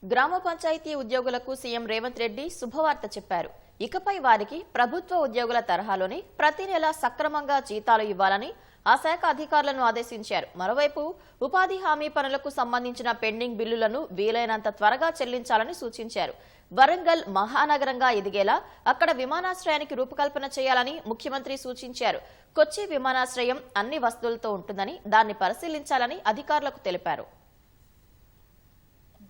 గ్రామ పంచాయతీ ఉద్యోగులకు సీఎం రేవంత్ రెడ్డి శుభవార్త చెప్పారు. ఇకపై వారికి ప్రభుత్వ ఉద్యోగుల తరహాలోనే ప్రతి నెల సక్రమంగా జీతాలు ఇవ్వాలని ఆ శాఖ అధికారులను ఆదేశించారు. మరోవైపు ఉపాధి హామీ పనులకు సంబంధించిన పెండింగ్ బిల్లులను వీలైనంత త్వరగా చెల్లించాలని సూచించారు. వరంగల్ మహానగరంగా ఎదిగేలా అక్కడ విమానాశ్రయానికి రూపకల్పన చేయాలని ముఖ్యమంత్రి సూచించారు. కొచ్చి విమానాశ్రయం అన్ని వసతులతో ఉంటుందని, దాన్ని పరిశీలించాలని అధికారులకు తెలిపారు.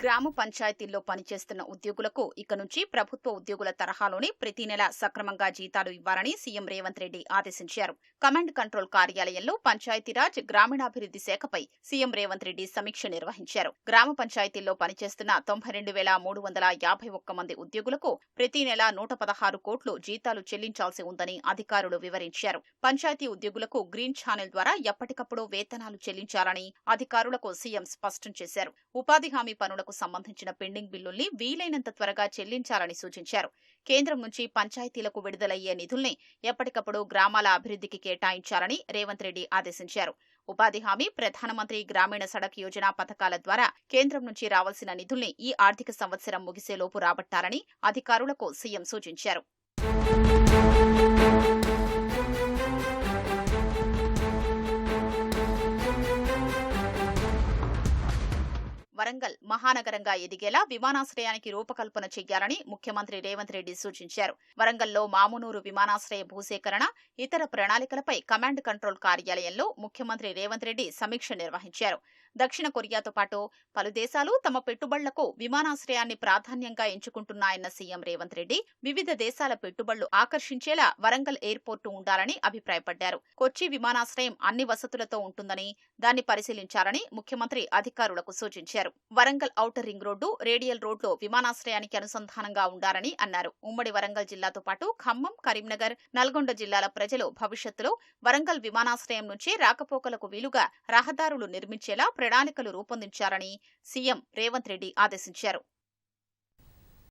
గ్రామ పంచాయతీల్లో పనిచేస్తున్న ఉద్యోగులకు ఇక నుంచి ప్రభుత్వ ఉద్యోగుల తరహాలోనే ప్రతి నెల సక్రమంగా జీతాలు ఇవ్వాలని సీఎం రేవంత్ రెడ్డి ఆదేశించారు. కమాండ్ కంట్రోల్ కార్యాలయంలో పంచాయతీరాజ్ గ్రామీణాభివృద్ధి శాఖపై సీఎం రేవంత్ రెడ్డి సమీక్ష నిర్వహించారు. గ్రామ పంచాయతీల్లో పనిచేస్తున్న 92,351 మంది ఉద్యోగులకు ప్రతి నెల 116 కోట్లు జీతాలు చెల్లించాల్సి ఉందని అధికారులు వివరించారు. పంచాయతీ ఉద్యోగులకు గ్రీన్ ఛానెల్ ద్వారా ఎప్పటికప్పుడు వేతనాలు చెల్లించాలని అధికారులకు సీఎం స్పష్టం చేశారు. ఉపాధి హామీ పనులకు సంబంధించిన పెండింగ్ బిల్లుల్ని వీలైనంత త్వరగా చెల్లించాలని సూచించారు. కేంద్రం నుంచి పంచాయతీలకు విడుదలయ్యే నిధుల్ని ఎప్పటికప్పుడు గ్రామాల అభివృద్ధికి కేటాయించాలని రేవంత్ రెడ్డి ఆదేశించారు. ఉపాధి హామీ, ప్రధానమంత్రి గ్రామీణ సడక్ యోజన పథకాల ద్వారా కేంద్రం నుంచి రావాల్సిన నిధుల్ని ఈ ఆర్థిక సంవత్సరం ముగిసేలోపు రాబట్టాలని అధికారులకు సీఎం సూచించారు. వరంగల్ మహానగరంగా ఎదిగేలా విమానాశ్రయానికి రూపకల్పన చేయాలని ముఖ్యమంత్రి రేవంత్ రెడ్డి సూచించారు. వరంగల్లో మామునూరు విమానాశ్రయ భూసేకరణ, ఇతర ప్రణాళికలపై కమాండ్ కంట్రోల్ కార్యాలయంలో ముఖ్యమంత్రి రేవంత్ రెడ్డి సమీక్ష నిర్వహించారు. దక్షిణ కొరియాతో పాటు పలు దేశాలు తమ పెట్టుబడులకు విమానాశ్రయాన్ని ప్రాధాన్యంగా ఎంచుకుంటున్నాయన్న సీఎం రేవంత్ రెడ్డి వివిధ దేశాల పెట్టుబడులు ఆకర్షించేలా వరంగల్ ఎయిర్పోర్టు ఉండాలని అభిప్రాయపడ్డారు. కొచ్చి విమానాశ్రయం అన్ని వసతులతో ఉంటుందని, దాన్ని పరిశీలించాలని ముఖ్యమంత్రి అధికారులకు సూచించారు. Warangal outer ring road, radial రోడ్లో విమానాశ్రయానికి అనుసంధానంగా ఉండాలని అన్నారు. ఉమ్మడి వరంగల్ జిల్లాతో పాటు ఖమ్మం, కరీంనగర్, నల్గొండ జిల్లాల ప్రజలు భవిష్యత్తులో వరంగల్ విమానాశ్రయం నుంచి రాకపోకలకు వీలుగా రహదారులు నిర్మించేలా ప్రణాళికలు రూపొందించాలని సీఎం రేవంత్ రెడ్డి ఆదేశించారు.